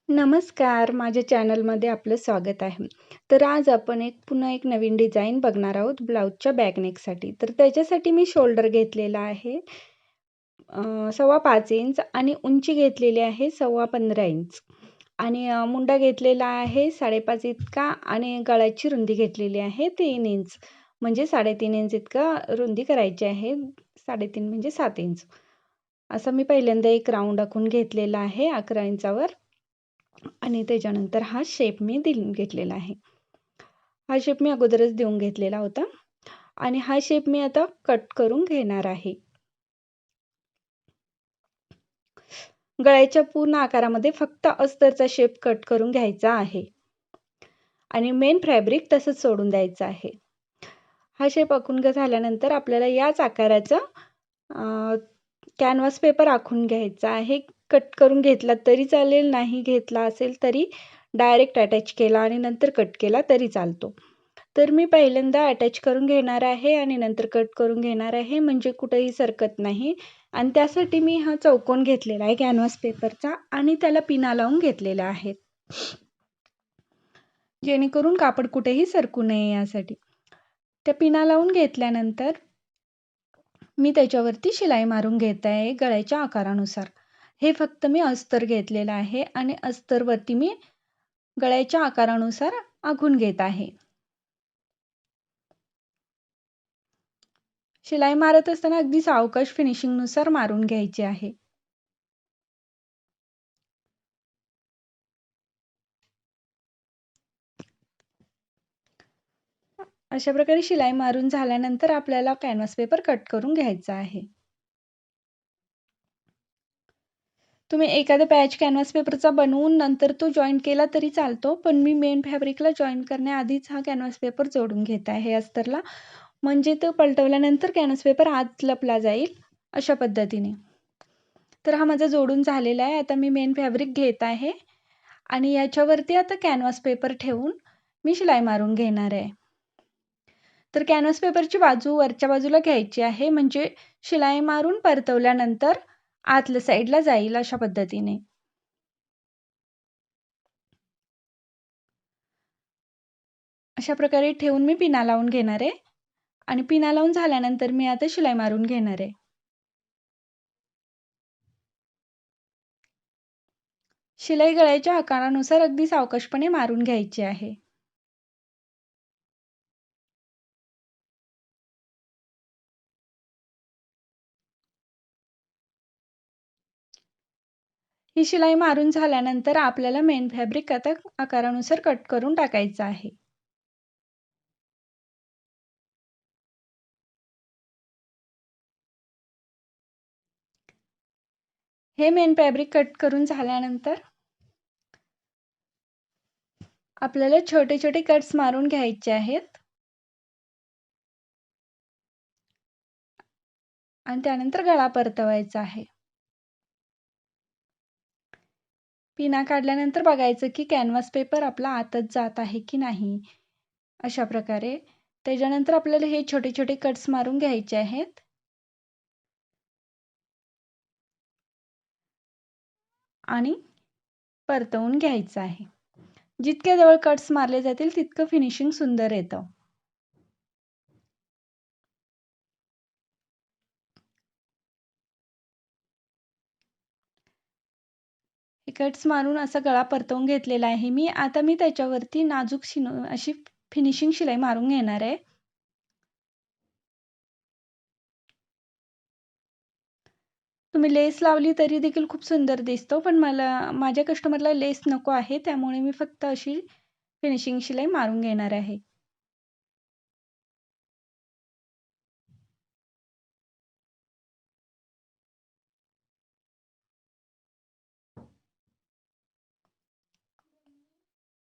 नमस्कार, माझ्या चॅनलमध्ये आपलं स्वागत आहे. तर आज आपण पुन्हा एक नवीन डिझाइन बघणार आहोत ब्लाउजच्या बॅक नेकसाठी. तर त्याच्यासाठी मी शोल्डर घेतलेला आहे 5.25 इंच आणि उंची घेतलेली आहे 15.25 इंच आणि मुंडा घेतलेला आहे 5.5 इतका आणि गळ्याची रुंदी घेतलेली आहे 3 इंच. म्हणजे 3.5 इंच इतका रुंदी करायची आहे. 3.5 म्हणजे 7 इंच. असं मी पहिल्यांदा एक राउंड आखून घेतलेला आहे 11 इंचावर. आणि त्याच्यानंतर हा शेप मी घेतलेला आहे. हा शेप मी अगोदरच देऊन घेतलेला होता आणि हा शेप मी आता कट करून घेणार आहे. गळ्याच्या पूर्ण आकारामध्ये फक्त अस्तरचा शेप कट करून घ्यायचा आहे आणि मेन फॅब्रिक तसंच सोडून द्यायचं आहे. हा शेप आखून झाल्यानंतर आपल्याला याच आकाराचा कॅनव्हास पेपर आखून घ्यायचा आहे. कट करून घेतला तरी चालेल, नाही घेतला असेल तरी डायरेक्ट अटॅच केला आणि नंतर कट केला तरी चालतो. तर मी पहिल्यांदा अटॅच करून घेणार आहे आणि नंतर कट करून घेणार आहे, म्हणजे कुठेही सरकत नाही. आणि त्यासाठी मी हा चौकोन घेतलेला आहे कॅनव्हास पेपरचा आणि त्याला पिना लावून घेतलेल्या आहेत, जेणेकरून कापड कुठेही सरकू नये यासाठी. त्या पिना लावून घेतल्यानंतर मी त्याच्यावरती शिलाई मारून घेत आहे गळ्याच्या आकारानुसार. हे फक्त मी अस्तर घेतलेलं आहे आणि अस्तरवरती मी गळ्याच्या आकारानुसार आखून घेत आहे. शिलाई मारत असताना अगदी सावकाश फिनिशिंगनुसार मारून घ्यायची आहे. अशा प्रकारे शिलाई मारून झाल्यानंतर आपल्याला कॅनव्हास पेपर कट करून घ्यायचा आहे. तुम्ही एखादा पॅच कॅनव्हास पेपरचा बनवून नंतर तो जॉईन केला तरी चालतो, पण मी मेन फॅब्रिकला जॉईन करण्याआधीच हा कॅनव्हास पेपर जोडून घेत आहे अस्तरला, म्हणजे तो पलटवल्यानंतर कॅनव्हास पेपर आत लपला जाईल अशा पद्धतीने. तर हा माझा जोडून झालेला आहे. आता मी मेन फॅब्रिक घेत आहे आणि याच्यावरती आता कॅनव्हास पेपर ठेवून मी शिलाई मारून घेणार आहे. तर कॅनव्हास पेपरची बाजू वरच्या बाजूला घ्यायची आहे, म्हणजे शिलाई मारून परतवल्यानंतर आतल्या साईडला जाईल अशा पद्धतीने. अशा प्रकारे ठेवून मी पिना लावून घेणार आहे आणि पिना लावून झाल्यानंतर मी आता शिलाई मारून घेणार आहे. शिलाई गळ्याच्या आकारानुसार अगदी सावकाशपणे मारून घ्यायची आहे. ही शिलाई मारून झाल्यानंतर आपल्याला मेन फॅब्रिक आता आकारानुसार कट करून टाकायचं आहे. हे मेन फॅब्रिक कट करून झाल्यानंतर आपल्याला छोटे छोटे कट्स मारून घ्यायचे आहेत आणि त्यानंतर गळा परतवायचा आहे. पिना काढल्यानंतर बघायचं की कॅनव्हास पेपर आपला आतच जात आहे की नाही, अशा प्रकारे. त्याच्यानंतर आपल्याला हे छोटे छोटे कट्स मारून घ्यायचे आहेत आणि परतवून घ्यायचं आहे. जितक्या जवळ कट्स मारले जातील तितकं फिनिशिंग सुंदर येतं. हे कट्स मारून असा गळा परतवून घेतलेला आहे मी. आता मी त्याच्यावरती नाजूक अशी फिनिशिंग शिलाई मारून घेणार आहे. तुम्ही लेस लावली तरी देखील खूप सुंदर दिसतो, पण माझ्या कस्टमरला लेस नको आहे, त्यामुळे मी फक्त अशी फिनिशिंग शिलाई मारून घेणार आहे.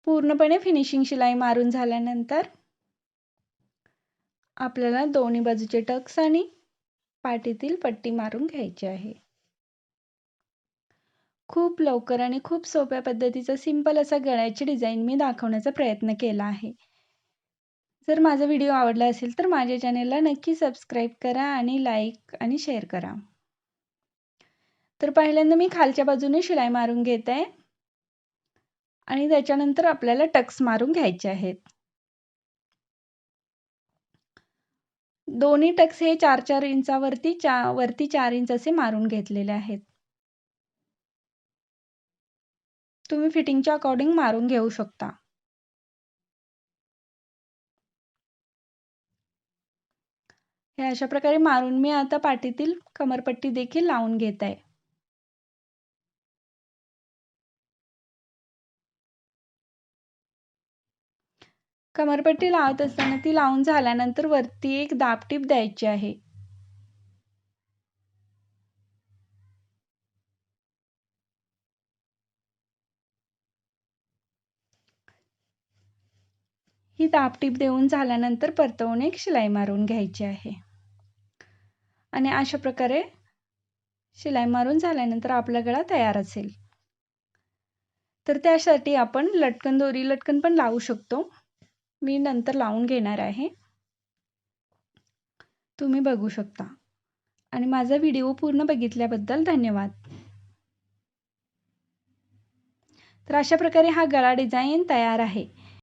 पूर्णपणे फिनिशिंग शिलाई मारून झाल्यानंतर आपल्याला दोन्ही बाजूचे टक्स आणि पाठीतील पट्टी मारून घ्यायची आहे. खूप लवकर आणि खूप सोप्या पद्धतीचा सिंपल असा गळ्याची डिझाईन मी दाखवण्याचा प्रयत्न केला आहे. जर माझा व्हिडिओ आवडला असेल तर माझ्या चॅनेलला नक्की सबस्क्राईब करा आणि लाईक आणि शेअर करा. तर पहिल्यांदा मी खालच्या बाजूने शिलाई मारून घेत आहे आणि त्याच्यानंतर आपल्याला टक्स मारून घ्यायचे आहेत. दोन्ही टक्स हे 4-4 इंचावरती वरती 4 इंच असे मारून घेतलेले आहेत. तुम्ही फिटिंगच्या अकॉर्डिंग मारून घेऊ शकता. हे अशा प्रकारे मारून मी आता पाठीतील कमरपट्टी देखील लावून घेत आहे. कमरपट्टी लावत असताना ती लावून झाल्यानंतर वरती एक दाबटीप द्यायची आहे. ही दाबटीप देऊन झाल्यानंतर परतवून एक शिलाई मारून घ्यायची आहे. आणि अशा प्रकारे शिलाई मारून झाल्यानंतर आपला गळा तयार असेल. तर त्यासाठी आपण दोरी लटकन पण लावू शकतो. मी नंतर लावून घेणार आहे. तुम्ही बघू शकता. आणि माझा व्हिडिओ पूर्ण बघितल्याबद्दल धन्यवाद. तर अशा प्रकारे हा गळा डिझाईन तयार आहे.